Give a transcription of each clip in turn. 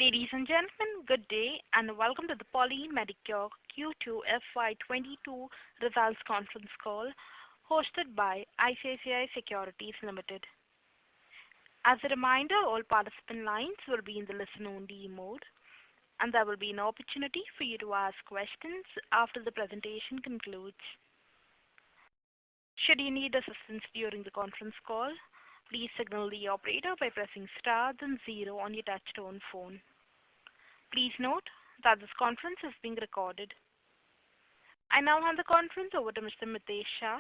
Ladies and gentlemen, good day and welcome to the Poly Medicure Q2 FY22 results conference call hosted by ICICI Securities Limited. As a reminder, all participant lines will be in the listen-only mode, and there will be an opportunity for you to ask questions after the presentation concludes. Should you need assistance during the conference call, please signal the operator by pressing star then 0 on your touchtone phone. Please note that this conference is being recorded. I now hand the conference over to Mr. Mitesh Shah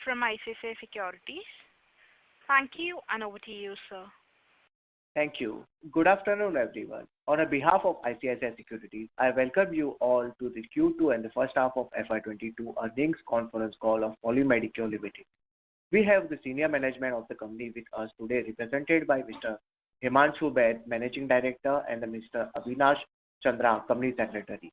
from ICICI Securities. Thank you, and over to you, sir. Thank you. Good afternoon, everyone. On behalf of ICICI Securities, I welcome you all to the Q2 and the first half of FY22 earnings conference call of Poly Medicure Limited. We have the senior management of the company with us today, represented by Mr. Himanshu Baid, Managing Director, and Mr. Avinash Chandra, Company Secretary.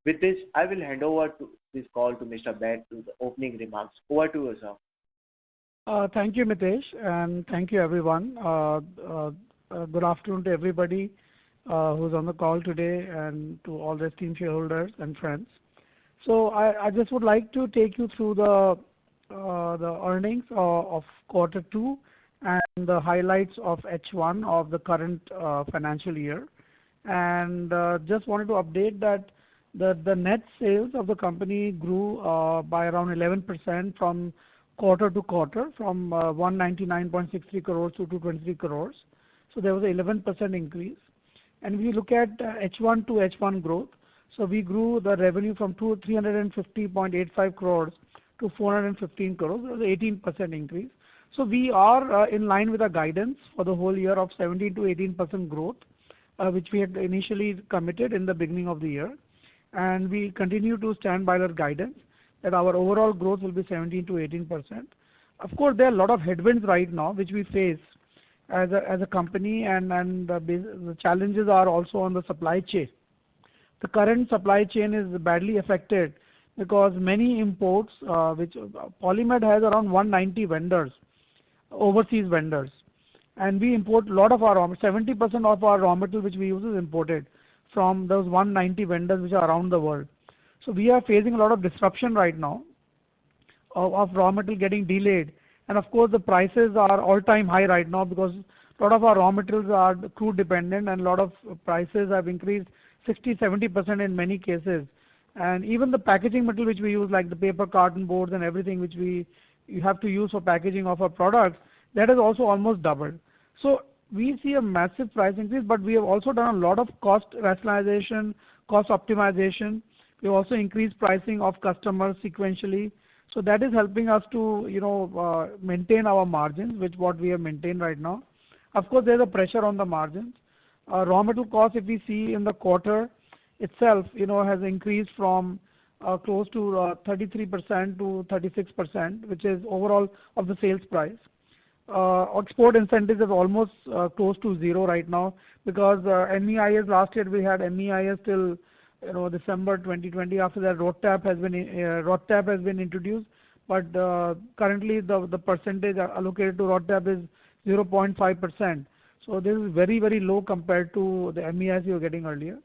With this, I will hand over this call to Mr. Baid to the opening remarks. Over to you, sir. Thank you, Mitesh, and thank you, everyone. Good afternoon to everybody who's on the call today and to all the esteemed shareholders and friends. So I just would like to take you through the earnings of quarter 2 and the highlights of H1 of the current financial year. And just wanted to update that the net sales of the company grew by around 11% from quarter to quarter, from 199.63 crores to 223 crores. So there was an 11% increase. And if you look at H1 to H1 growth, so we grew the revenue from 350.85 crores to 415 crores. There was an 18% increase. So we are in line with our guidance for the whole year of 17 to 18% growth, which we had initially committed in the beginning of the year. And we continue to stand by that guidance that our overall growth will be 17 to 18%. Of course, there are a lot of headwinds right now which we face as a company, and the challenges are also on the supply chain. The current supply chain is badly affected because many imports, which Polymed has around 190 vendors, overseas vendors, and we import a lot of our 70% of our raw material which we use is imported from those 190 vendors which are around the world. So we are facing a lot of disruption right now of raw material getting delayed, and of course the prices are all-time high right now because a lot of our raw materials are crude dependent and a lot of prices have increased 60-70% in many cases. And even the packaging material which we use, like the paper carton boards and everything which you have to use for packaging of our products, that is also almost doubled. So we see a massive price increase, but we have also done a lot of cost rationalization, cost optimization. We have also increased pricing of customers sequentially. So that is helping us to maintain our margins, which what we have maintained right now. Of course, there is a pressure on the margins. Raw material cost, if we see in the quarter itself, has increased from close to 33% to 36%, which is overall of the sales price. Export incentives is almost close to zero right now because MEIS last year we had MEIS till December 2020. After that, RoDTAP has been introduced, but currently the percentage allocated to RoDTAP is 0.5%. So this is very, very low compared to the MEIS you were getting earlier.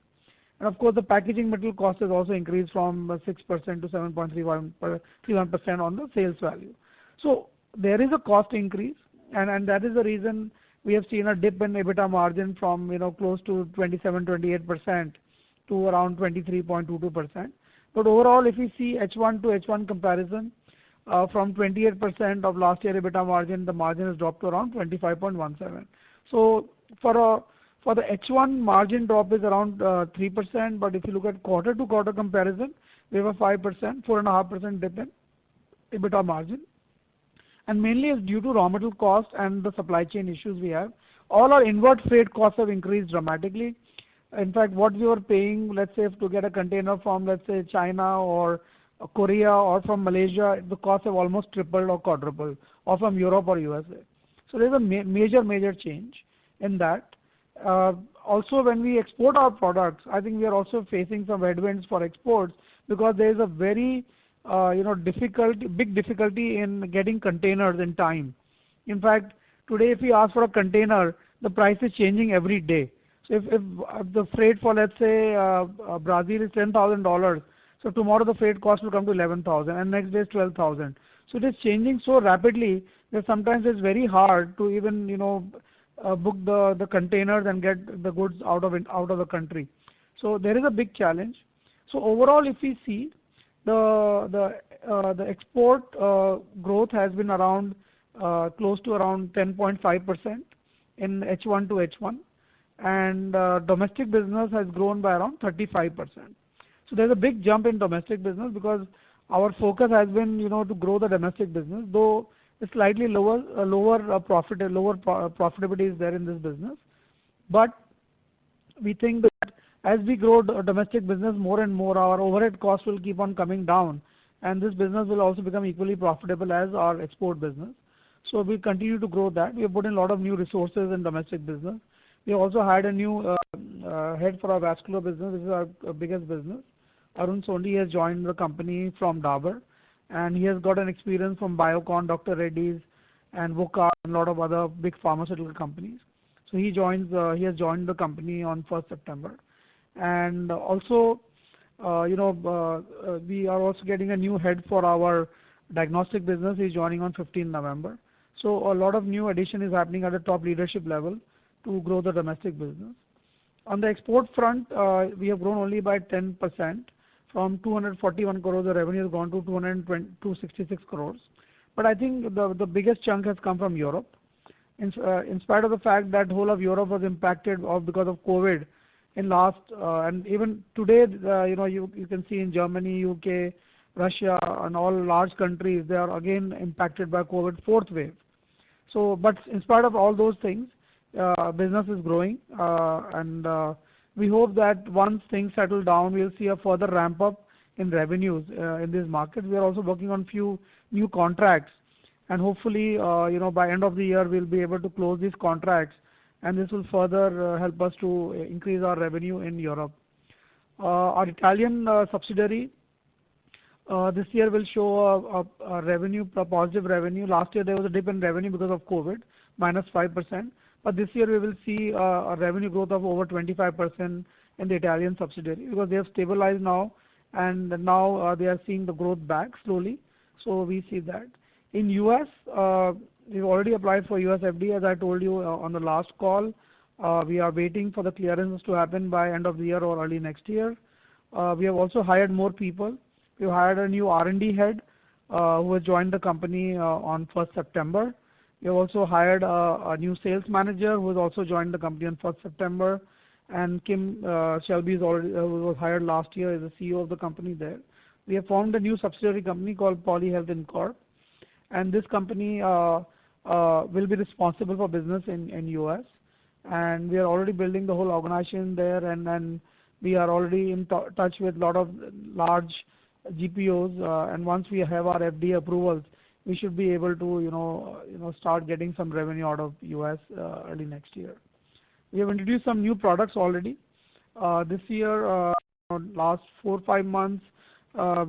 And of course, the packaging material cost has also increased from 6% to 7.31% on the sales value. So there is a cost increase, and that is the reason we have seen a dip in EBITDA margin from close to 27-28% to around 23.22%. But overall, if we see H1 to H1 comparison, from 28% of last year EBITDA margin, the margin has dropped to around 25.17. So for the H1 margin drop is around 3%, but if you look at quarter to quarter comparison, we have a 4.5% dip in EBITDA margin. And mainly is due to raw material cost and the supply chain issues we have. All our inward freight costs have increased dramatically. In fact, what we were paying, let's say, to get a container from, let's say, China or Korea or from Malaysia, the costs have almost tripled or quadrupled, or from Europe or USA. So there's a major change in that. Also, when we export our products, I think we are also facing some headwinds for exports because there is a very big difficulty in getting containers in time. In fact, today if we ask for a container, the price is changing every day. So if the freight for, let's say, Brazil is $10,000, so tomorrow the freight cost will come to 11,000, and next day is 12,000. So it is changing so rapidly that sometimes it's very hard to even book the containers and get the goods out of the country. So there is a big challenge. So overall, if we see the export growth has been around close to around 10.5% in H1 to H1, and domestic business has grown by around 35%. So there's a big jump in domestic business because our focus has been to grow the domestic business, though it's slightly lower profitability is there in this business. But we think that as we grow domestic business more and more, our overhead costs will keep on coming down, and this business will also become equally profitable as our export business. So we continue to grow that. We have put in a lot of new resources in domestic business. We also hired a new head for our vascular business. This is our biggest business. Arun Sondi has joined the company from Dabur, and he has got an experience from Biocon, Dr. Reddy's, and Wockhardt, and a lot of other big pharmaceutical companies. So he has joined the company on 1st September. And also, we are also getting a new head for our diagnostic business. He's joining on 15 November. So a lot of new addition is happening at the top leadership level to grow the domestic business. On the export front, we have grown only by 10%. From 241 crores, the revenue has gone to 266 crores. But I think the biggest chunk has come from Europe. In spite of the fact that whole of Europe was impacted because of COVID in last, and even today, you can see in Germany, UK, Russia, and all large countries, they are again impacted by COVID fourth wave. So, but in spite of all those things, business is growing, and we hope that once things settle down, we'll see a further ramp up in revenues in this market. We are also working on few new contracts, and hopefully, by end of the year, we'll be able to close these contracts, and this will further help us to increase our revenue in Europe. Our Italian subsidiary this year will show a positive revenue. Last year there was a dip in revenue because of COVID, -5%. But this year we will see a revenue growth of over 25% in the Italian subsidiary because they have stabilized now, and now they are seeing the growth back slowly. So we see that. In US, we've already applied for US FDA, as I told you on the last call. We are waiting for the clearances to happen by end of the year or early next year. We have also hired more people. We hired a new R&D head who has joined the company on 1st September. We have also hired a new sales manager who has also joined the company on 1st September. And Kim Shelby who was hired last year, is the CEO of the company there. We have formed a new subsidiary company called Poly Health Incorp. And this company will be responsible for business in US. And we are already building the whole organization there, and then we are already in touch with a lot of large GPOs. And once we have our FDA approvals, we should be able to start getting some revenue out of US early next year. We have introduced some new products already. This year, last 4 or 5 months,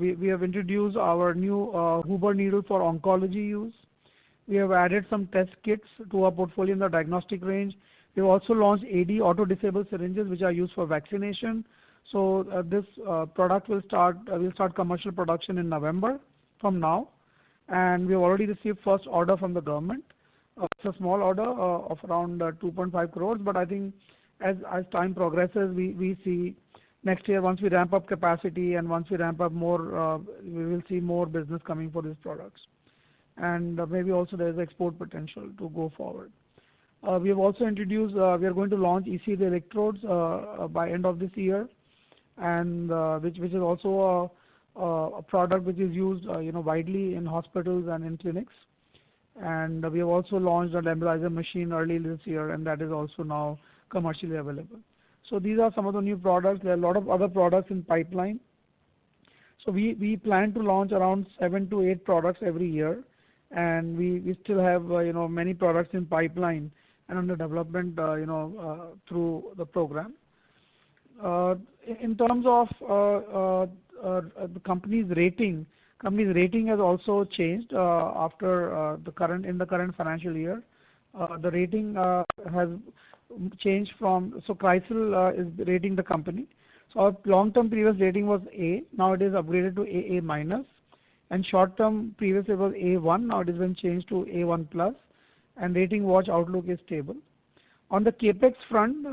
we have introduced our new Huber needle for oncology use. We have added some test kits to our portfolio in the diagnostic range. We have also launched AD auto-disable syringes, which are used for vaccination. So this product will start commercial production in November from now. And we have already received first order from the government. It's a small order of around 2.5 crores, but I think as time progresses, we see next year, once we ramp up capacity and once we ramp up more, we will see more business coming for these products. And maybe also there is export potential to go forward. We have also introduced, we are going to launch ECG electrodes by end of this year, and which is also a product which is used widely in hospitals and in clinics. And we have also launched a nebulizer machine early this year, and that is also now commercially available. So these are some of the new products. There are a lot of other products in pipeline. So we plan to launch around 7 to 8 products every year, and we still have many products in pipeline and under development through the program. In terms of the company's rating has also changed after in the current financial year. The rating changed from, so CRISIL is rating the company. So our long-term previous rating was A, now it is upgraded to AA minus, and short-term previously was A1, now it has been changed to A1 plus, and rating watch outlook is stable. On the capex front,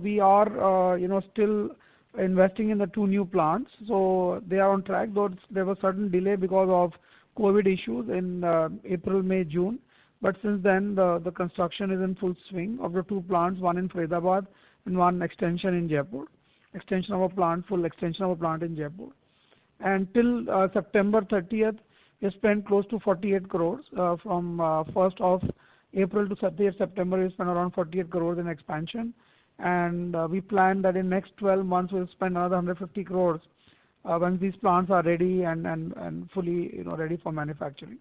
we are still investing in the 2 new plants, so they are on track. Though there was certain delay because of COVID issues in April, May, June. But since then, the construction is in full swing of the 2 plants, one in Faridabad and one extension in Jaipur. Extension of a plant, full extension of a plant in Jaipur. And till September 30th, we spent close to 48 crores. From 1st of April to 30th September, we spent around 48 crores in expansion. And we plan that in next 12 months, we'll spend another 150 crores when these plants are ready and fully ready for manufacturing.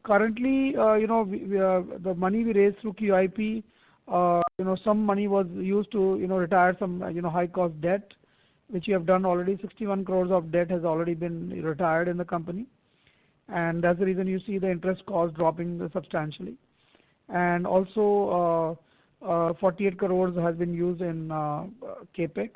Currently, the money we raised through QIP, some money was used to retire some high cost debt, which we have done already. 61 crores of debt has already been retired in the company, and that's the reason you see the interest cost dropping substantially. And also 48 crores has been used in capex.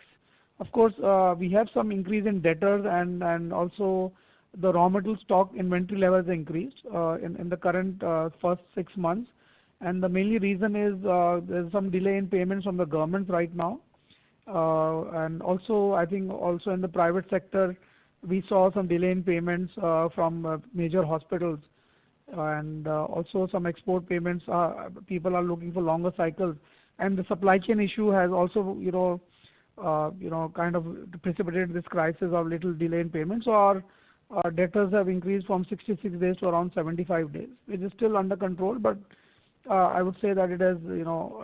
Of course, we have some increase in debtors, and also the raw material stock inventory levels increased in the current first 6 months. And the mainly reason is there's some delay in payments from the government right now. And also, I think also in the private sector, we saw some delay in payments from major hospitals. And also some export payments, people are looking for longer cycles. And the supply chain issue has also, kind of precipitated this crisis of little delay in payments. So our debtors have increased from 66 days to around 75 days, which is still under control, but I would say that it has,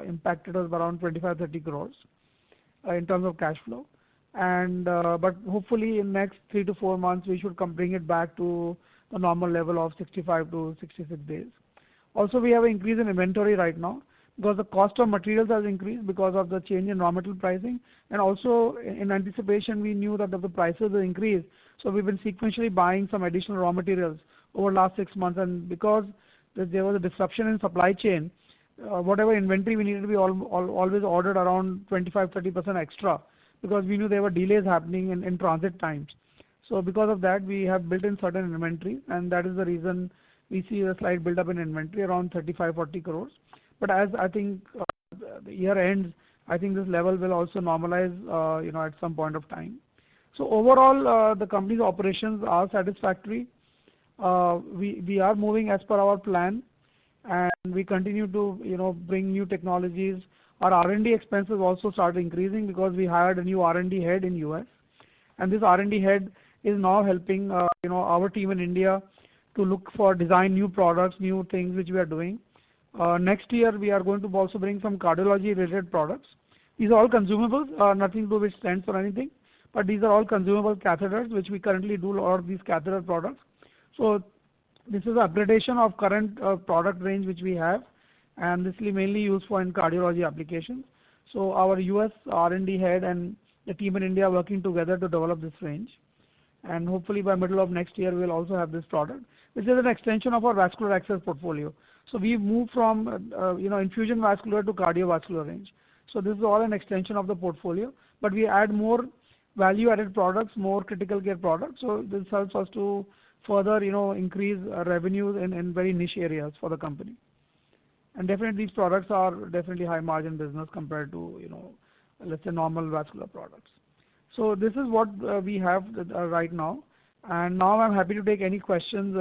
impacted us around 25-30 crores in terms of cash flow. And but hopefully in next 3 to 4 months, we should bring it back to the normal level of 65 to 66 days. Also, we have an increase in inventory right now because the cost of materials has increased because of the change in raw material pricing. And also in anticipation, we knew that if the prices will increase, so we've been sequentially buying some additional raw materials over last 6 months. And because there was a disruption in supply chain, whatever inventory we needed to be always ordered around 25-30% extra, because we knew there were delays happening in transit times. So because of that, we have built in certain inventory, and that is the reason we see a slight build up in inventory around 35-40 crores. But as I think the year ends, I think this level will also normalize, at some point of time. So overall, the company's operations are satisfactory. We are moving as per our plan, and we continue to bring new technologies. Our R&D expenses also started increasing because we hired a new R&D head in US, and this R&D head is now helping our team in India to look for design new products, new things which we are doing. Next year we are going to also bring some cardiology related products. These are all consumables, nothing to do with stents or anything, but these are all consumable catheters which we currently do a lot of these catheter products. So this is upgradation of current product range which we have, and this will be mainly used for in cardiology applications. So our US R&D head and the team in India are working together to develop this range. And hopefully by middle of next year, we'll also have this product, which is an extension of our vascular access portfolio. So we've moved from, infusion vascular to cardiovascular range. So this is all an extension of the portfolio, but we add more value-added products, more critical care products. So this helps us to further, increase revenues in very niche areas for the company. And definitely these products are definitely high margin business compared to, let's say normal vascular products. So this is what we have right now. And now I'm happy to take any questions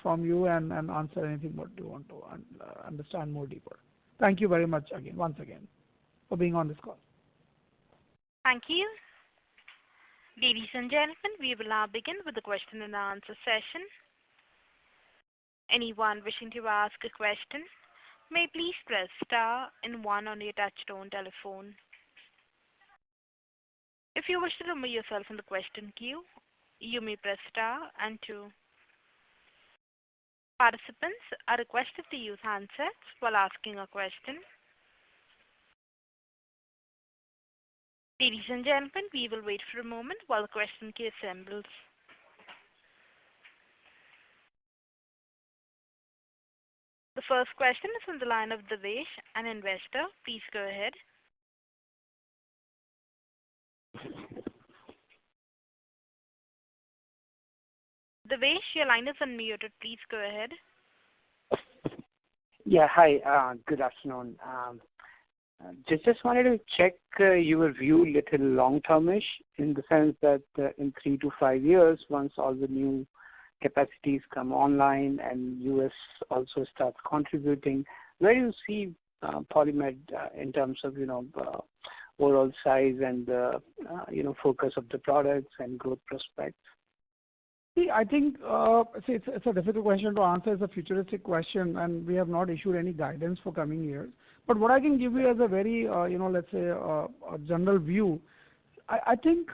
from you and answer anything what you want to understand more deeper. Thank you very much again, once again, for being on this call. Thank you. Ladies and gentlemen, we will now begin with the question and answer session. Anyone wishing to ask a question may please press star and 1 on your touchtone telephone. If you wish to remove yourself from the question queue, you may press star and 2. Participants are requested to use handsets while asking a question. Ladies and gentlemen, we will wait for a moment while the question queue assembles. The The first question is on the line of Devesh, an investor. Please go ahead. Devesh, your line is unmuted. Please go ahead. Yeah, hi. Good afternoon. Just wanted to check your view little long-termish in the sense that in 3 to 5 years, once all the new capacities come online and US also starts contributing, where do you see Polymed in terms of overall size and focus of the products and growth prospects? See, I think it's a difficult question to answer. It's a futuristic question, and we have not issued any guidance for coming years. But what I can give you as a very, let's say, a general view, I think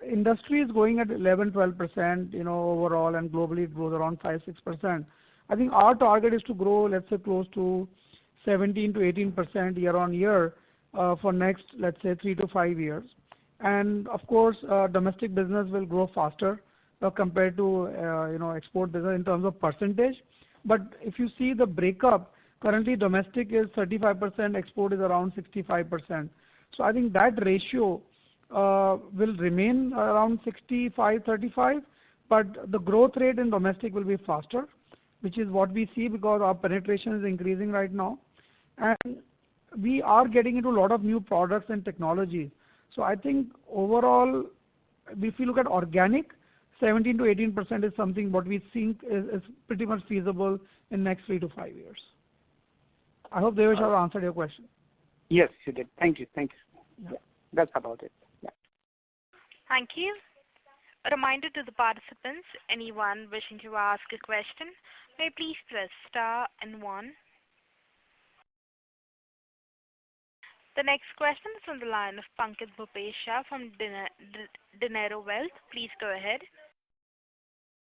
industry is going at 11-12%, overall, and globally it grows around 5-6%. I think our target is to grow, let's say, close to 17 to 18% year on year for next, let's say, 3 to 5 years. And of course, domestic business will grow faster compared to export business in terms of percentage. But if you see the breakup, currently domestic is 35%, export is around 65%. So I think that ratio will remain around 65-35, but the growth rate in domestic will be faster, which is what we see because our penetration is increasing right now. And we are getting into a lot of new products and technologies. So I think overall, if you look at organic, 17 to 18% is something what we think is pretty much feasible in next 3 to 5 years. I hope Devesh have answered your question. Yes, you did. Thank you. Yeah, that's about it. Yeah. Thank you. A reminder to the participants, anyone wishing to ask a question, may please press star and 1. The next question is on the line of Pankaj Bhupesha from Dinero Wealth. Please go ahead.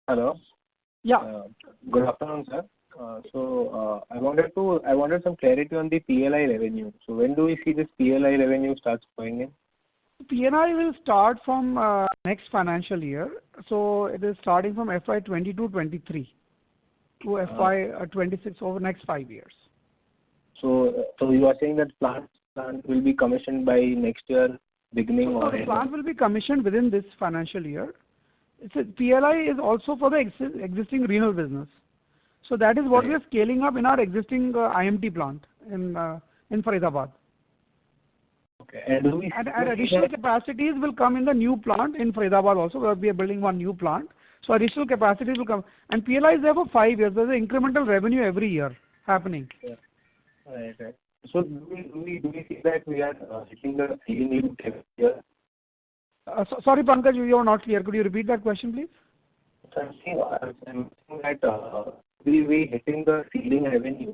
Hello. Yeah. Good afternoon, sir. I wanted some clarity on the PLI revenue. So when do we see this PLI revenue starts going in? PLI will start from next financial year. So it is starting from FY 22-23 to FY 26 over next 5 years. So you are saying that plant will be commissioned by next year beginning or? The plant will be commissioned within this financial year. PLI is also for the existing renal business. So that is what we are scaling up in our existing IMT plant in Faridabad. Okay. And additional capacities will come in the new plant in Faridabad also, where we are building one new plant. So additional capacities will come. And PLI is there for 5 years. There's an incremental revenue every year happening. Yeah. Right. So do we see that we are hitting the ceiling here? Sorry, Pankaj, you are not clear. Could you repeat that question, please? I'm saying that we hitting the ceiling revenue,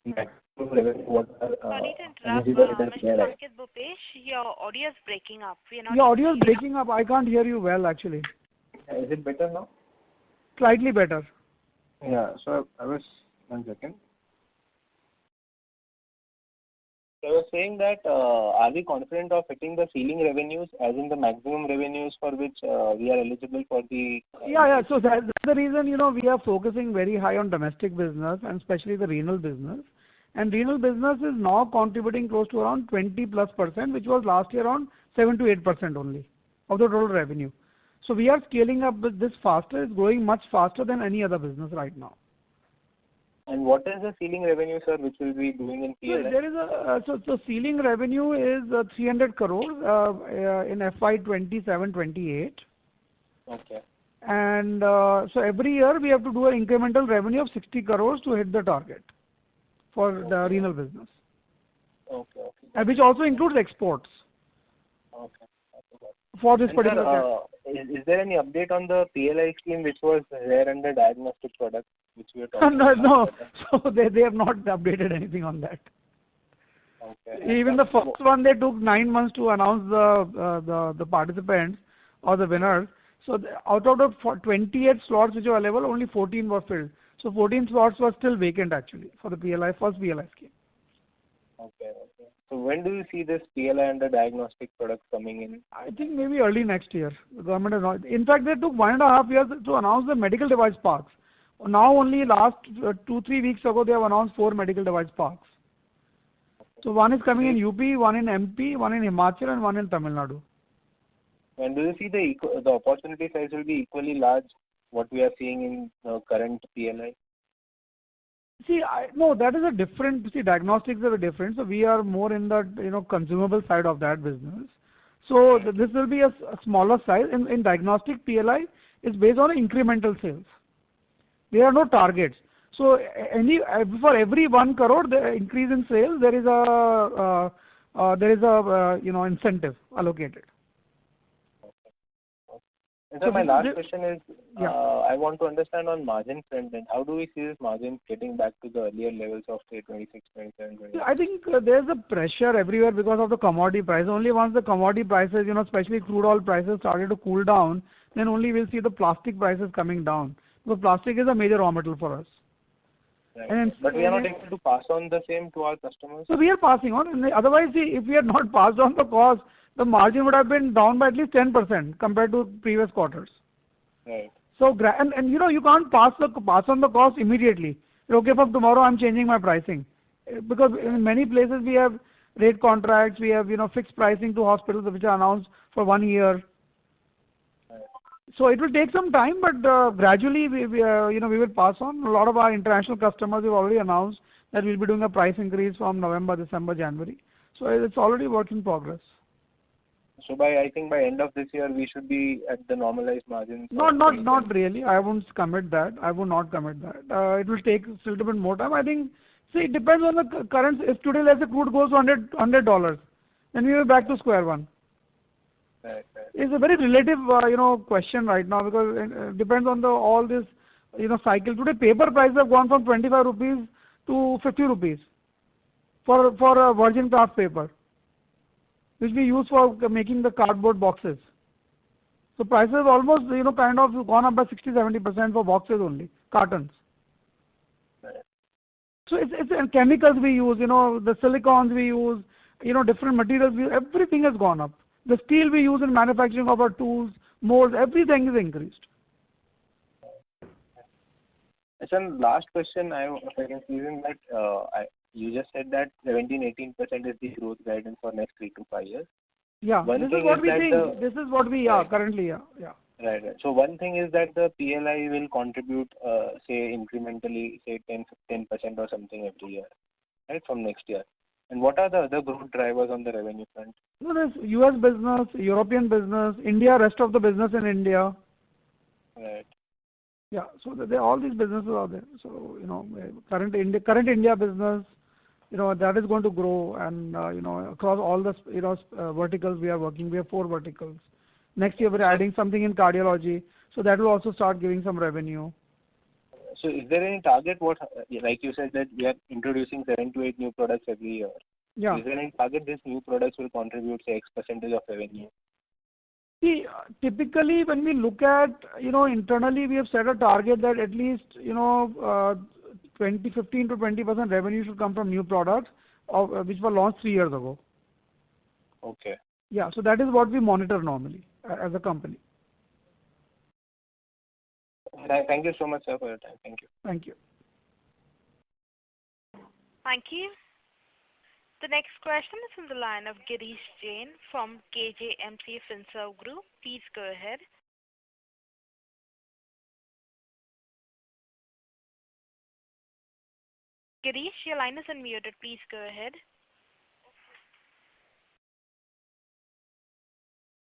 maximum revenue. Sorry to interrupt, Mr. Pankaj Bhupesh, your audio is breaking up. Your audio is breaking up. I can't hear you well, actually. Is it better now? Slightly better. Yeah. So I was 1 second. I was saying that are we confident of hitting the ceiling revenues, as in the maximum revenues for which we are eligible for the? Yeah. So that's the reason we are focusing very high on domestic business and especially the renal business. And renal business is now contributing close to around 20+%, which was last year around 7 to 8% only of the total revenue. So we are scaling up with this faster. It's growing much faster than any other business right now. And what is the ceiling revenue, sir, which will be doing in PLI? There is so ceiling revenue is 300 crores in FY 27-28. Okay. And so every year we have to do an incremental revenue of 60 crores to hit the target for the renal business. Okay. And which also includes exports. Okay. For this particular. Is there any update on the PLI scheme which was there under diagnostic products, which we were talking No. about? So they have not updated anything on that. Okay. Even the first one, they took 9 months to announce the participants or the winners. So out of the 28 slots which were available, only 14 were filled. So 14 slots were still vacant actually for the first PLI scheme. Okay. So when do you see this PLI under diagnostic products coming in? I think maybe early next year. The government has not. In fact, they took 1.5 years to announce the medical device parks. Now only last 2-3 weeks ago they have announced 4 medical device parks. So one is coming in UP, one in MP, one in Himachal, and one in Tamil Nadu. And do you see the opportunity size will be equally large what we are seeing in the current PLI? See, no, that is a different. See, diagnostics are different. So we are more in the consumable side of that business. So this will be a smaller size. In diagnostic PLI, it's based on incremental sales. There are no targets. So for every 1 crore the increase in sales, there is a incentive allocated. And so my last question is, I want to understand on margin front, and how do we see this margin getting back to the earlier levels of say 26, 27, 28? I think there's a pressure everywhere because of the commodity price. Only once the commodity prices, especially crude oil prices started to cool down, then only we'll see the plastic prices coming down. Because plastic is a major raw material for us. Right. But we are not able to pass on the same to our customers? So we are passing on. And otherwise, if we had not passed on the cost, the margin would have been down by at least 10% compared to previous quarters. Right. So you can't pass on the cost immediately. Okay, from tomorrow I'm changing my pricing, because in many places we have rate contracts, we have fixed pricing to hospitals which are announced for 1 year. Right. So it will take some time, but gradually we will pass on. A lot of our international customers have already announced that we'll be doing a price increase from November, December, January. So it's already work in progress. So I think by end of this year we should be at the normalized margins. Not really. I won't commit that. I will not commit that. It will take a little bit more time. I think. See, it depends on the current. If today let's say crude goes to $100, then we are back to square one. Right. It's a very relative question right now, because it depends on all this cycle. Today paper prices have gone from 25 rupees to 50 rupees for a virgin kraft paper, which we use for making the cardboard boxes. So prices have almost kind of gone up by 60-70% for boxes only, cartons. Right. So it's chemicals we use, the silicons we use, different materials everything has gone up. The steel we use in manufacturing of our tools, molds, everything is increased. Sir, last question, if I can squeeze in that, you just said that 17-18% is the growth guidance for next 3 to 5 years. Yeah, this is what we think. This is what we are currently. Yeah. Right. So one thing is that the PLI will contribute, say incrementally, say 10% or something every year, right, from next year. And what are the other growth drivers on the revenue front? There's US business, European business, India, rest of the business in India. Right. Yeah, so all these businesses are there. So current India business, that is going to grow, and across all the verticals we are working. We have 4 verticals. Next year we're adding something in cardiology, so that will also start giving some revenue. So is there any target? Like you said that we are introducing 7 to 8 new products every year. Yeah. Is there any target these new products will contribute, say, X% of revenue? See, typically when we look at, internally we have set a target that at least, 15 to 20% revenue should come from new products which were launched 3 years ago. Okay. Yeah, so that is what we monitor normally as a company. Thank you so much, sir, for your time. Thank you. Thank you. Thank you. The next question is from the line of Girish Jain from KJMC Finserv Group. Please go ahead. Girish, your line is unmuted. Please go ahead.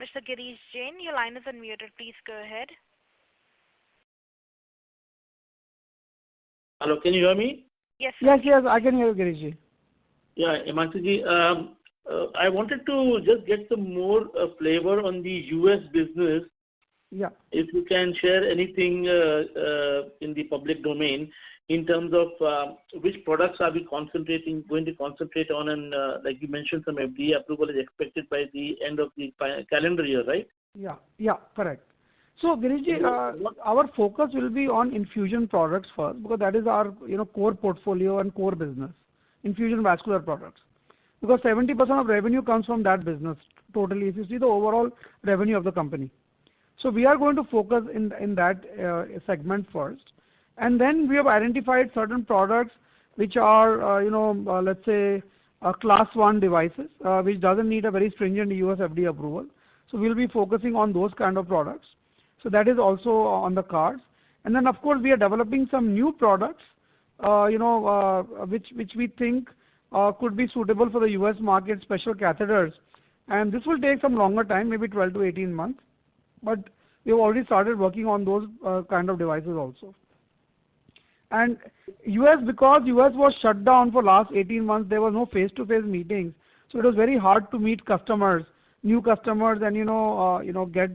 Mr. Girish Jain, your line is unmuted. Please go ahead. Hello, can you hear me? Yes, sir. Yes, I can hear you, Girish ji. Yeah, Himanshu ji, I wanted to just get some more flavor on the US business. Yeah. If you can share anything in the public domain in terms of which products are we going to concentrate on, and like you mentioned, some FDA approval is expected by the end of the calendar year, right? Yeah, correct. So Girish ji, our focus will be on infusion products first, because that is our core portfolio and core business, infusion vascular products. Because 70% of revenue comes from that business totally, if you see the overall revenue of the company. So we are going to focus in that segment first. And then we have identified certain products which are, let's say, class 1 devices, which doesn't need a very stringent US FDA approval. So we'll be focusing on those kind of products. So that is also on the cards. And then of course we are developing some new products, which we think could be suitable for the US market, special catheters. And this will take some longer time, maybe 12 to 18 months. But we have already started working on those kind of devices also. And because US was shut down for last 18 months, there was no face-to-face meetings. So it was very hard to meet customers, new customers, and get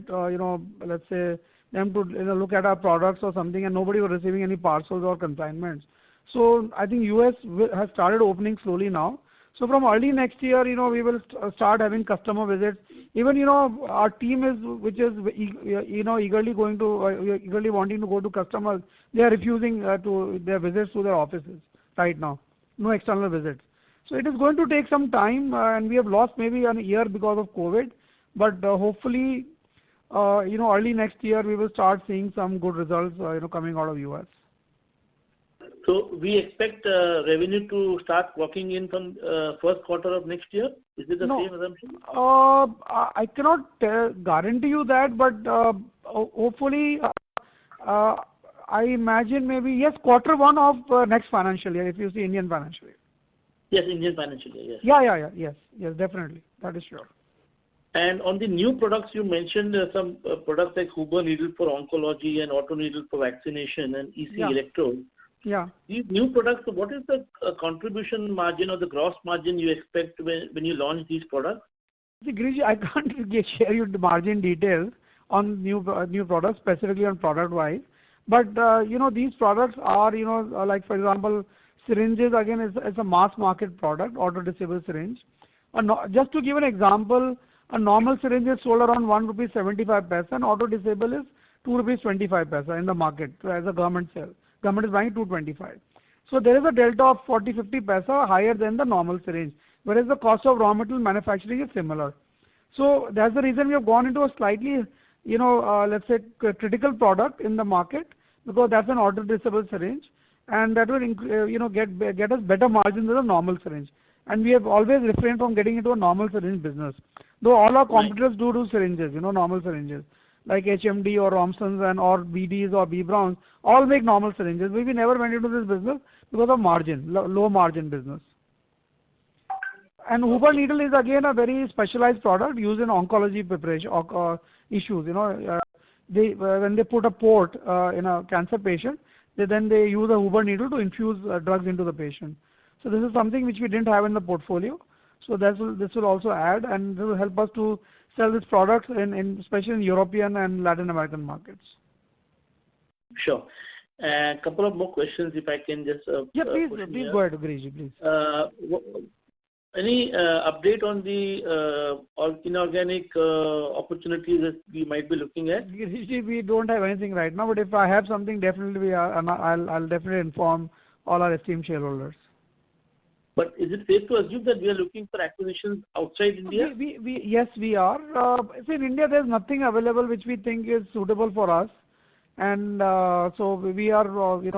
let's say them to look at our products or something, and nobody was receiving any parcels or consignments. So I think US has started opening slowly now. So from early next year, we will start having customer visits. Even our team which is eagerly wanting to go to customers. They are refusing to their visits to their offices right now. No external visits. So it is going to take some time, and we have lost maybe a year because of COVID. But hopefully, early next year we will start seeing some good results, coming out of US. So we expect revenue to start working in from first quarter of next year. Is it the same assumption? I cannot guarantee you that, but hopefully, I imagine maybe yes, quarter 1 of next financial year. If you see Indian financial year. Yes, Indian financial year. Yes. Yes, definitely. That is sure. And on the new products, you mentioned some products like Huber needle for oncology and auto needle for vaccination and EC electrode. Yeah. These new products, what is the contribution margin or the gross margin you expect when you launch these products? See, Giriji, I can't share you the margin details on new products, specifically on product wise. But these products are like for example, syringes again is a mass market product, auto disable syringe. Just to give an example, a normal syringe is sold around 1 rupee 75 paisa, and auto disable is 2 rupees 25 paisa in the market as a government sale. Government is buying 225. So there is a delta of 40-50 paisa higher than the normal syringe, whereas the cost of raw material manufacturing is similar. So that's the reason we have gone into a slightly, let's say critical product in the market, because that's an auto disable syringe, and that will get us better margins than a normal syringe. And we have always refrained from getting into a normal syringe business, though all our competitors do syringes, normal syringes. Like HMD or Romsons or BDs or B Browns, all make normal syringes. We never went into this business because of margin, low margin business. And Huber needle is again a very specialized product used in oncology preparation issues. When they put a port in a cancer patient, then they use a Huber needle to infuse drugs into the patient. So this is something which we didn't have in the portfolio. So this will also add, and this will help us to sell this product especially in European and Latin American markets. Sure. A couple of more questions, if I can just. Please go ahead, Giriji, please. Any update on the inorganic opportunities that we might be looking at? Giriji, we don't have anything right now, but if I have something, definitely I'll definitely inform all our esteemed shareholders. But is it safe to assume that we are looking for acquisitions outside India? Yes, we are. In India, there's nothing available which we think is suitable for us, and so we are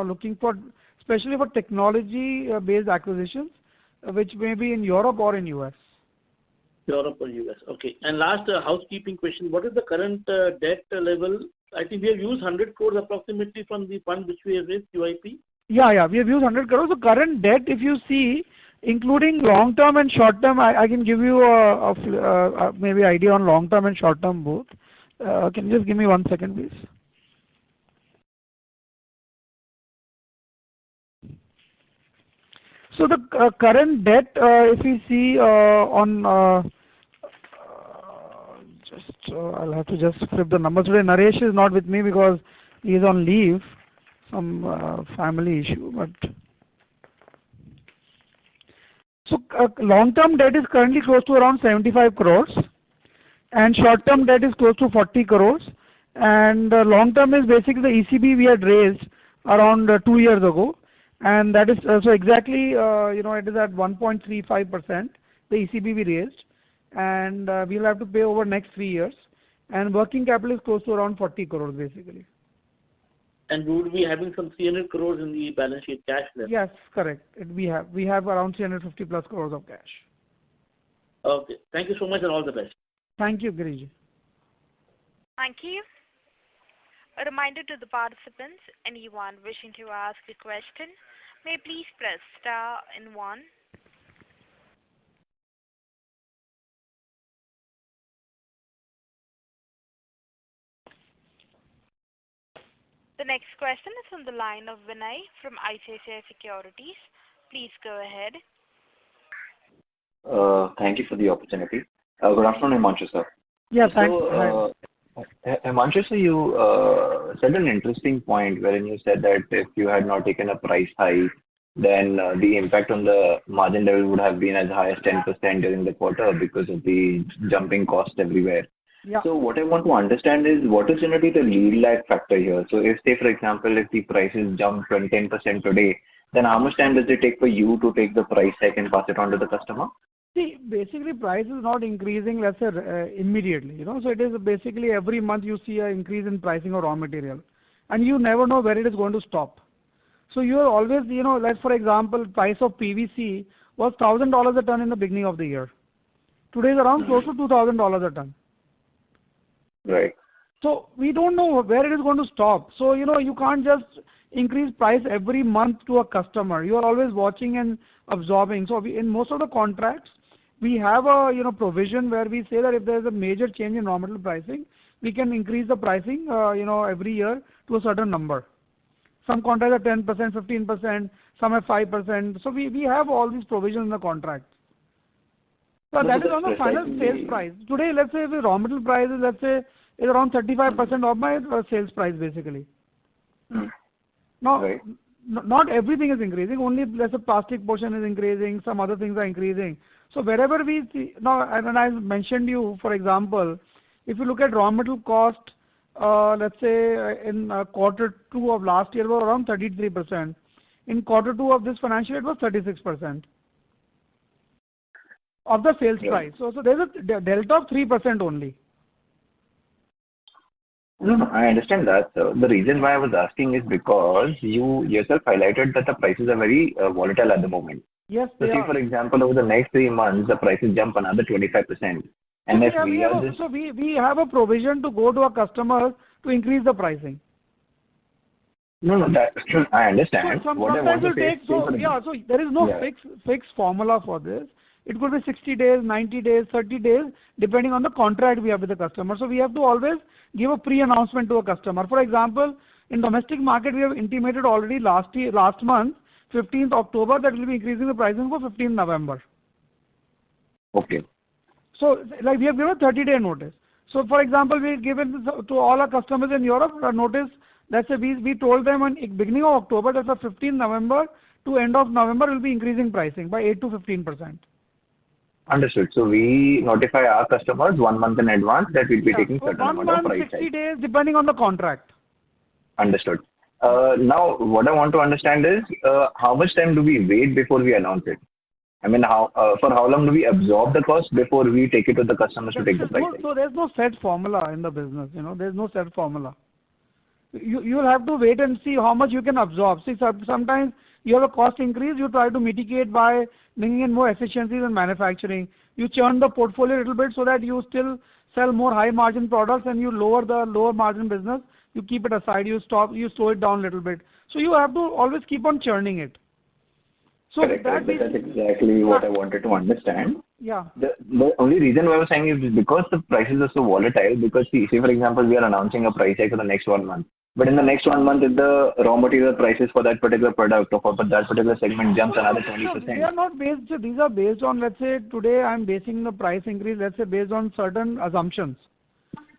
looking for, especially for technology-based acquisitions, which may be in Europe or in US. Europe or US. Okay. And last housekeeping question: what is the current debt level? I think we have used 100 crores approximately from the fund which we have raised, QIP. Yeah, we have used 100 crores. The current debt, if you see, including long term and short term, I can give you a maybe idea on long term and short term both. Can you just give me 1 second, please? So the current debt, if you see I'll have to just flip the numbers today. Naresh is not with me because he is on leave, some family issue. But so long-term debt is currently close to around 75 crores, and short-term debt is close to 40 crores. And long-term is basically the ECB we had raised around 2 years ago. And that is so exactly, it is at 1.35%, the ECB we raised, and we'll have to pay over next 3 years. And working capital is close to around 40 crores basically. And we would be having some 300 crores in the balance sheet cash left. Yes, correct. We have around 350 plus crores of cash. Okay. Thank you so much and all the best. Thank you, Giriji. Thank you. A reminder to the participants, anyone wishing to ask a question, may please press star and 1. The next question is from the line of Vinay from ICICI Securities. Please go ahead. Thank you for the opportunity. Good afternoon, Himanshu sir. Yeah, thanks. Himanshu sir, you said an interesting point wherein you said that if you had not taken a price hike, then the impact on the margin level would have been as high as 10% during the quarter because of the jumping cost everywhere. Yeah. So what I want to understand is what is generally the lead lag factor here? So if, say, for example, if the prices jump 10% today, then how much time does it take for you to take the price hike and pass it on to the customer? See, basically price is not increasing, let's say, immediately. So it is basically every month you see an increase in pricing of raw material. And you never know where it is going to stop. So you are always, like for example, price of PVC was $1,000 a ton in the beginning of the year. Today is around close to $2,000 a ton. Right. So we don't know where it is going to stop. So, you can't just increase price every month to a customer. You are always watching and absorbing. So in most of the contracts, we have a, provision where we say that if there is a major change in raw material pricing, we can increase the pricing, every year to a certain number. Some contracts are 10%, 15%, some are 5%. So we have all these provisions in the contract. So that is on the final sales price. Today, let's say the raw material price is, is around 35% of my sales price basically. Now, Right. Not everything is increasing. Only, let's say, plastic portion is increasing. Some other things are increasing. So wherever we see now, and I mentioned you, for example, if you look at raw material cost, let's say in Q2 of last year was around 33%. In Q2 of this financial year it was 36% of the sales price. So there's a delta of 3% only. No, I understand that. The reason why I was asking is because you yourself highlighted that the prices are very volatile at the moment. Yes, So they see, are. for example, over the next 3 months, the prices jump another 25%. And if we are just... So we have a provision to go to a customer to increase the pricing. No, that I understand. So What I want sometimes to it say takes, is, so there is no Yeah. fixed formula for this. It could be 60 days, 90 days, 30 days, depending on the contract we have with the customer. So we have to always give a pre-announcement to a customer. For example, in domestic market, we have intimated already last month, 15th October, that we'll be increasing the pricing for 15th November. Okay. So like we have given a 30-day notice. So for example, we've given to all our customers in Europe a notice. Let's say we told them on beginning of October that for 15th November to end of November we'll be increasing pricing by 8 to 15%. Understood. So we notify our customers 1 month in advance that we'll be taking So certain 1 amount of month, price 60 hike. days, depending on the contract. Understood. Now, what I want to understand is how much time do we wait before we announce it? I mean, for how long do we absorb the cost before we take it to the customers to take the price hike? So there's no set formula in the business. There's no set formula. You'll have to wait and see how much you can absorb. See, sometimes you have a cost increase, you try to mitigate by bringing in more efficiencies in manufacturing. You churn the portfolio a little bit so that you still sell more high margin products and you lower the lower margin business. You keep it aside, you slow it down a little bit. So you have to always keep on churning it. So Correct. That's exactly what I wanted to understand. Yeah. The only reason why I was saying is because the prices are so volatile, because see, say for example, we are announcing a price hike for the next 1 month. But in the next 1 month, if the raw material prices for that particular product or for that particular segment jumps another 20%. They are not based, these are based on, let's say, today I'm basing the price increase, let's say, based on certain assumptions.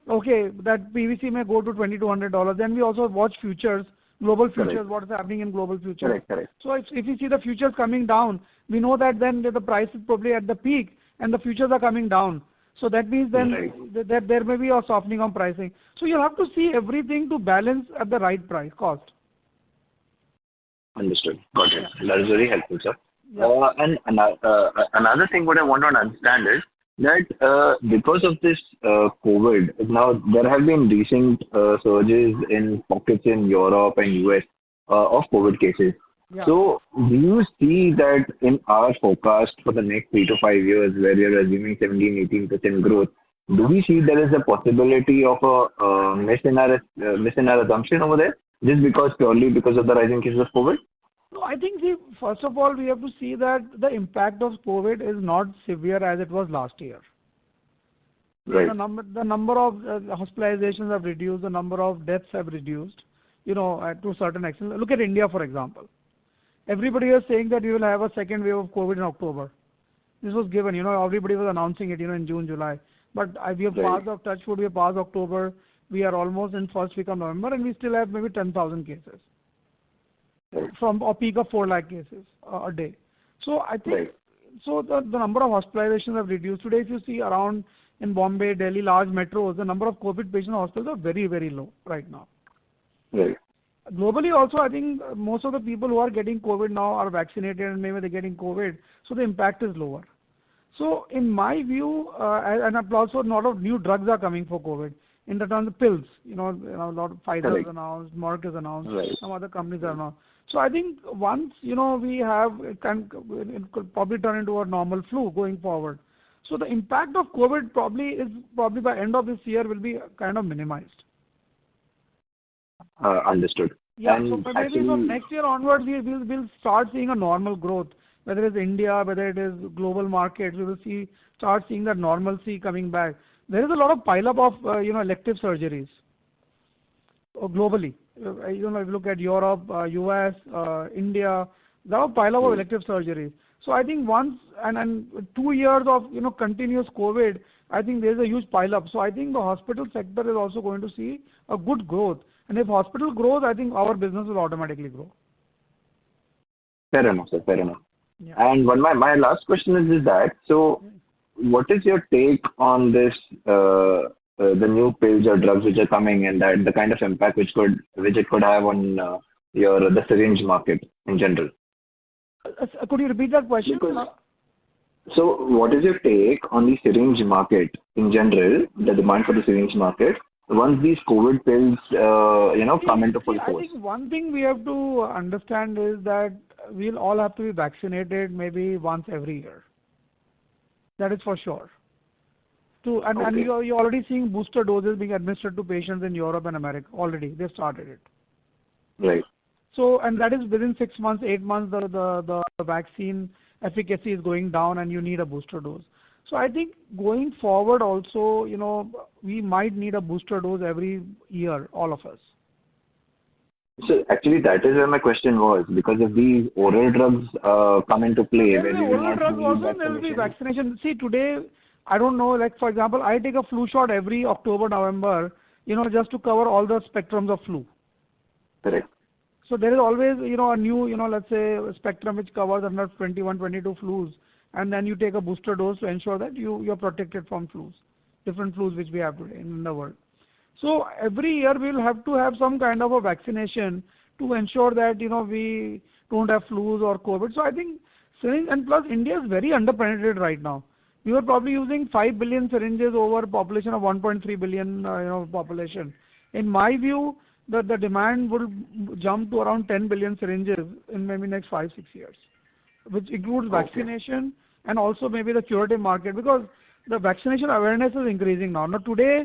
Okay, that PVC may go to $2,200. Then we also watch futures, global futures, Correct. what is happening in global futures. Correct. So if you see the futures coming down, we know that then the price is probably at the peak and the futures are coming down. So that means then that there may be a softening on pricing. So you have to see everything to balance at the right price cost. Understood. Got it. That is very helpful, sir. Yeah. And another thing what I want to understand is, that because of this COVID, now there have been recent surges in pockets in Europe and US of COVID cases. Yeah. So do you see that in our forecast for the next 3 to 5 years, where we are assuming 17-18% growth, do we see there is a possibility of a miss in our assumption over there, just purely because of the rising cases of COVID? No, I think, see, first of all, we have to see that the impact of COVID is not severe as it was last year. Right. The number of hospitalizations have reduced, the number of deaths have reduced, to a certain extent. Look at India, for example. Everybody was saying that we will have a second wave of COVID in October. This was given, everybody was announcing it, in June, July. But we have passed of touch wood, we have passed October, we are almost in first week of November, and we still have maybe 10,000 cases. From a peak of 4 lakh cases a day. So I think, so the number of hospitalizations have reduced. Today, if you see around in Bombay, Delhi, large metros, the number of COVID patients in hospitals are very, very low right now. Right. Globally also, I think most of the people who are getting COVID now are vaccinated and maybe they're getting COVID, so the impact is lower. So in my view, and also a lot of new drugs are coming for COVID. In the terms of pills, a lot of Pfizer is announced, Merck is announced, some other companies are announced. So I think once, we have, it could probably turn into a normal flu going forward. So the impact of COVID probably by end of this year will be kind of minimized. Understood. Yeah, so maybe from next year onwards, we'll start seeing a normal growth. Whether it's India, whether it is global markets, we will start seeing that normalcy coming back. There is a lot of pile-up of, elective surgeries globally. If you look at Europe, US, India, there are pile-up of elective surgeries. So I think once, and 2 years of, continuous COVID, I think there's a huge pile-up. So I think the hospital sector is also going to see a good growth. And if hospital grows, I think our business will automatically grow. Fair enough, sir. Fair enough. Yeah. And my last question is that, so what is your take on this, the new pills or drugs which are coming, and that the kind of impact which it could have on the syringe market in general? Could you repeat that question? So what is your take on the syringe market in general, the demand for the syringe market, once these COVID pills, come into full force? I think one thing we have to understand is that we'll all have to be vaccinated maybe once every year. That is for sure. And you're already seeing booster doses being administered to patients in Europe and America already. They started it. Right. So, and that is within 6 months, 8 months, the vaccine efficacy is going down and you need a booster dose. So I think going forward also, we might need a booster dose every year, all of us. So actually that is where my question was, because if these oral drugs come into play, when you will not need also, there will be vaccination. See, today, I don't know, like for example, I take a flu shot every October, November, just to cover all the spectrums of flu. Correct. So there is always, a new, let's say, spectrum which covers under 21, 22 flus. And then you take a booster dose to ensure that you're protected from flus, different flus which we have today in the world. So every year we'll have to have some kind of a vaccination to ensure that, we don't have flus or COVID. So I think syringe, and plus India is very underpenetrated right now. We were probably using 5 billion syringes over a population of 1.3 billion, population. In my view, the demand will jump to around 10 billion syringes in maybe next 5-6 years, which includes vaccination and also maybe the curative market, because the vaccination awareness is increasing now. Now today,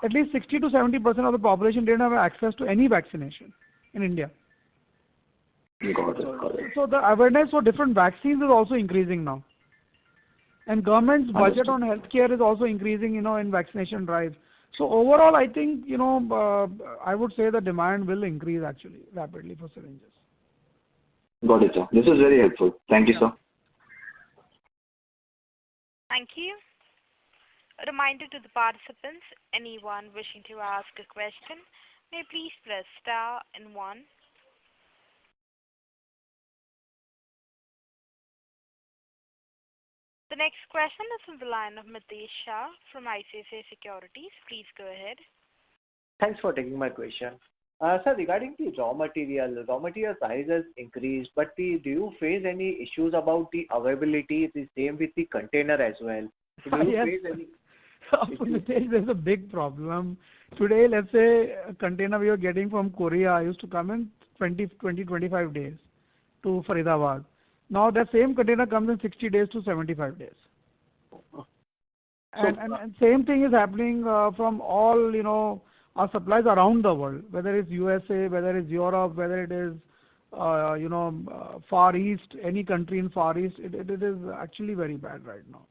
at least 60 to 70% of the population didn't have access to any vaccination in India. Got it. So the awareness for different vaccines is also increasing now. And government's budget on healthcare is also increasing, in vaccination drives. So overall, I think, I would say the demand will increase actually rapidly for syringes. Got it, sir. This is very helpful. Thank you, sir. Thank you. A reminder to the participants, anyone wishing to ask a question, may please press star and 1. The next question is from the line of Mitesh Shah from ICICI Securities. Please go ahead. Thanks for taking my question. Sir, regarding the raw material prices increased, but do you face any issues about the availability, the same with the container as well? Do you Yes. face any? Mitesh, there's a big problem. Today, let's say a container we are getting from Korea used to come in 25 days to Faridabad. Now that same container comes in 60 days to 75 days. And same thing is happening from all, our supplies around the world, whether it's USA, whether it's Europe, whether it is, Far East, any country in Far East, it is actually very bad right now.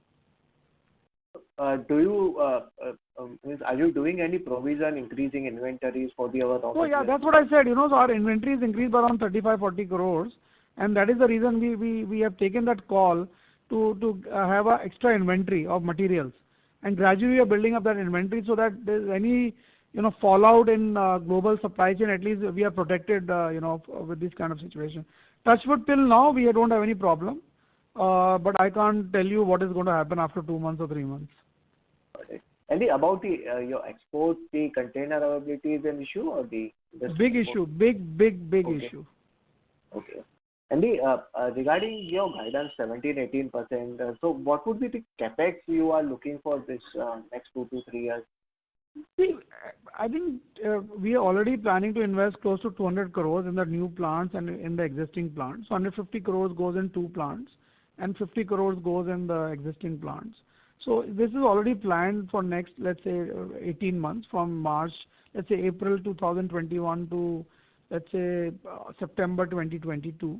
Do you are you doing any provision increasing inventories for the our raw Oh yeah, materials? that's what I said. So our inventory is increased by around 35-40 crores, and that is the reason we have taken that call to have a extra inventory of materials, and gradually we are building up that inventory so that there's any fallout in global supply chain, at least we are protected with this kind of situation. Touchwood, till now we don't have any problem, but I can't tell you what is going to happen after 2 months or 3 months. And about the your export, the container availability is an issue or the Big issue, big Okay. issue. Okay. And regarding your guidance 17-18%, so what would be the capex you are looking for this next 2 to 3 years? See, I think we are already planning to invest close to 200 crores in the new plants and in the existing plants. So 150 crores goes in 2 plants and 50 crores goes in the existing plants. So this is already planned for next, let's say, 18 months from March, let's say April 2021 to, let's say, September 2022.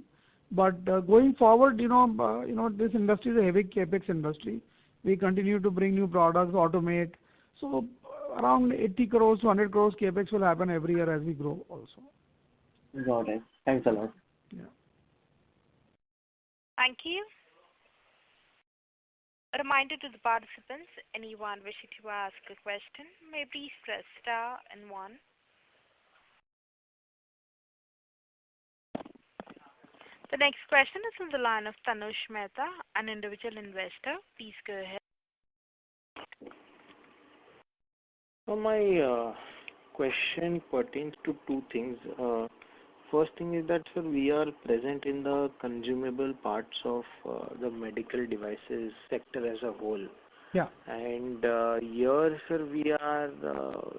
But going forward, this industry is a heavy capex industry. We continue to bring new products, automate. So around 80 crores to 100 crores capex will happen every year as we grow also. Got it. Thanks a lot. Yeah. Thank you. A reminder to the participants, anyone wishing to ask a question may please press star and 1. The next question is from the line of Tanush Mehta, an individual investor. Please go ahead. So my question pertains to 2 things. First thing is that, sir, we are present in the consumable parts of the medical devices sector as a whole. Yeah. And here, sir, we are,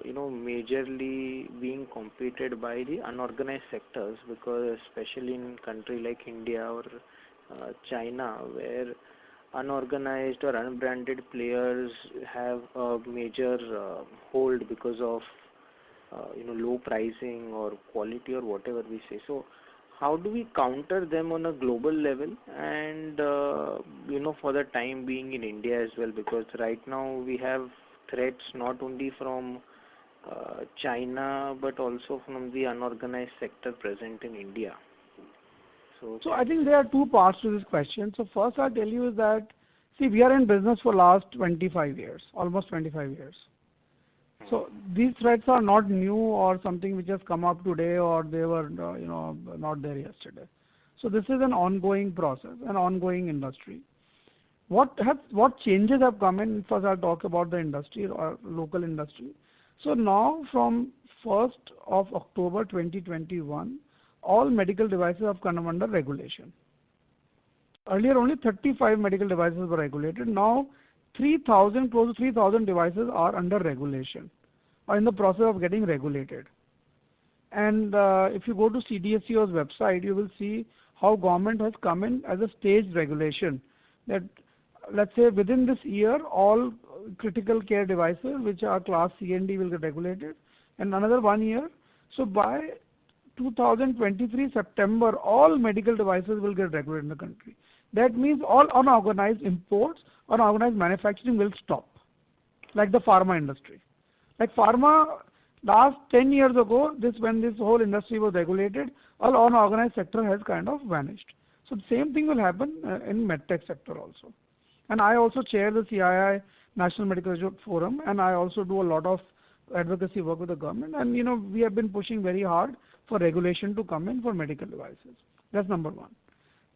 majorly being competed by the unorganized sectors, because especially in country like India or China, where unorganized or unbranded players have a major hold because of low pricing or quality or whatever we say. So how do we counter them on a global level and for the time being in India as well, because right now we have threats not only from China but also from the unorganized sector present in India. So I think there are 2 parts to this question. So first I'll tell you is that, see, we are in business for last 25 years, almost 25 years. So these threats are not new or something which has come up today or they were not there yesterday. So this is an ongoing process, an ongoing industry. What changes have come in? First I'll talk about the industry or local industry. So now from 1st of October 2021, all medical devices have come under regulation. Earlier only 35 medical devices were regulated. Now 3,000, close to 3,000 devices are under regulation or in the process of getting regulated. And if you go to CDSCO's website, you will see how government has come in as a staged regulation that, let's say, within this year, all critical care devices which are class C and D will get regulated, and another 1 year. So by 2023 September, all medical devices will get regulated in the country. That means all unorganized imports or unorganized manufacturing will stop, like the pharma industry. Like pharma, last 10 years ago, when this whole industry was regulated, all unorganized sector has kind of vanished. So the same thing will happen in medtech sector also. And I also chair the CII National Medical Research Forum, and I also do a lot of advocacy work with the government. And we have been pushing very hard for regulation to come in for medical devices. That's number 1.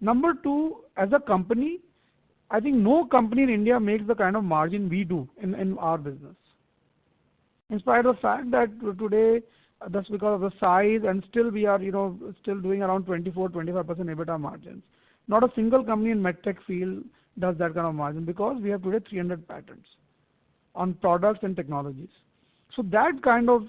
Number 2, as a company, I think no company in India makes the kind of margin we do in our business. In spite of the fact that today, that's because of the size, and still we are, still doing around 24-25% EBITDA margins. Not a single company in medtech field does that kind of margin, because we have today 300 patents on products and technologies. So that kind of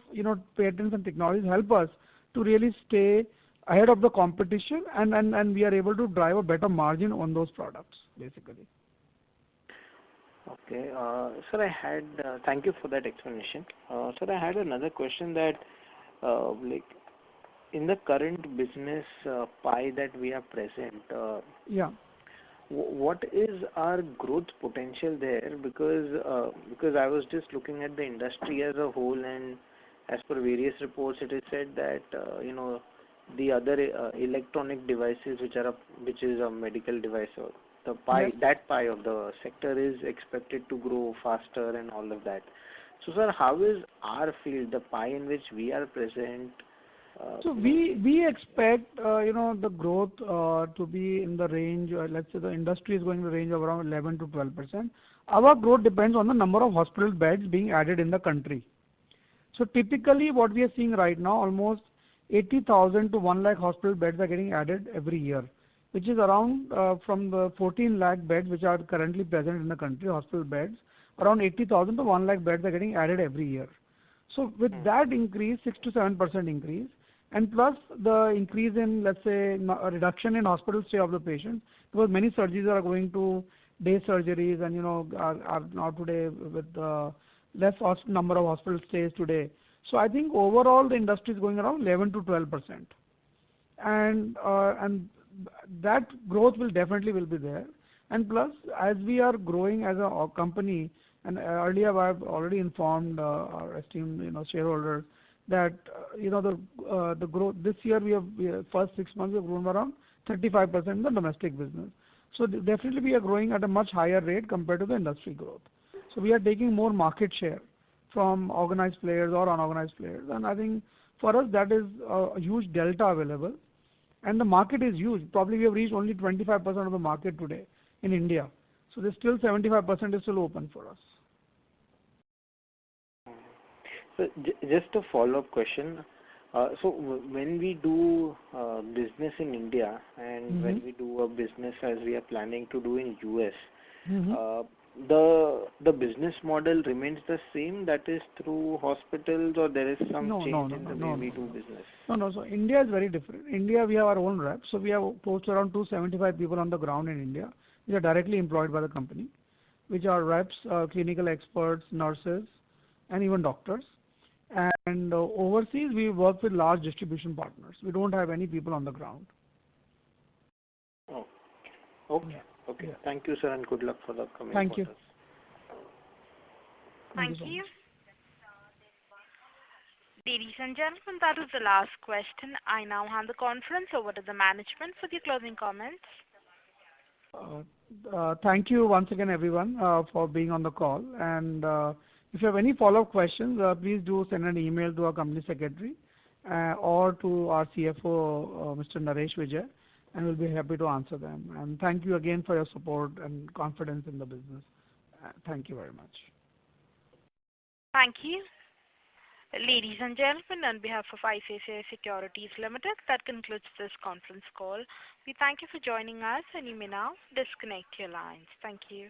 patents and technologies help us to really stay ahead of the competition, and we are able to drive a better margin on those products basically. Okay, sir, I had thank you for that explanation. Sir, I had another question that like in the current business pie that we are present, Yeah. what is our growth potential there? Because I was just looking at the industry as a whole, and as per various reports, it is said that the other electronic devices, which is a medical device, or the pie, Yes. that pie of the sector is expected to grow faster and all of that. So, sir, how is our field, the pie in which we are present? So we expect the growth to be in the range. Let's say the industry is going in the range of around 11 to 12%. Our growth depends on the number of hospital beds being added in the country. So typically, what we are seeing right now, almost 80,000 to 1 lakh hospital beds are getting added every year, which is around from the 14 lakh beds which are currently present in the country, hospital beds. Around 80,000 to 1 lakh beds are getting added every year. So with that increase, 6 to 7% increase, and plus the increase in, let's say, a reduction in hospital stay of the patient, because many surgeries are going to day surgeries, and are now today with less number of hospital stays today. So I think overall the industry is going around 11 to 12%, and that growth will definitely be there. And plus, as we are growing as a company, and earlier I've already informed our esteemed shareholders that the growth this year, we have first 6 months we have grown around 35% in the domestic business. So definitely we are growing at a much higher rate compared to the industry growth. So we are taking more market share from organized players or unorganized players, and I think for us that is a huge delta available, and the market is huge. Probably we have reached only 25% of the market today in India. So there's still 75% is still open for us. So just a follow-up question. So when we do business in India, and when we do a business as we are planning to do in US, the business model remains the same, that is through hospitals, or there is some change in the way we do business? No. So India is very different. India, we have our own reps. So we have close to around 275 people on the ground in India. They are directly employed by the company, which are reps, clinical experts, nurses, and even doctors. And overseas, we work with large distribution partners. We don't have any people on the ground. Oh, okay. Okay. Yeah. Thank you, sir, and good luck for the coming Thank you. quarters. Thank you. Ladies and gentlemen, that was the last question. I now hand the conference over to the management for the closing comments. Thank you once again, everyone, for being on the call. And if you have any follow-up questions, please do send an email to our company secretary or to our CFO, Mr. Naresh Vijay, and we'll be happy to answer them. And thank you again for your support and confidence in the business. Thank you very much. Thank you. Ladies and gentlemen, on behalf of ICICI Securities Limited, that concludes this conference call. We thank you for joining us, and you may now disconnect your lines. Thank you.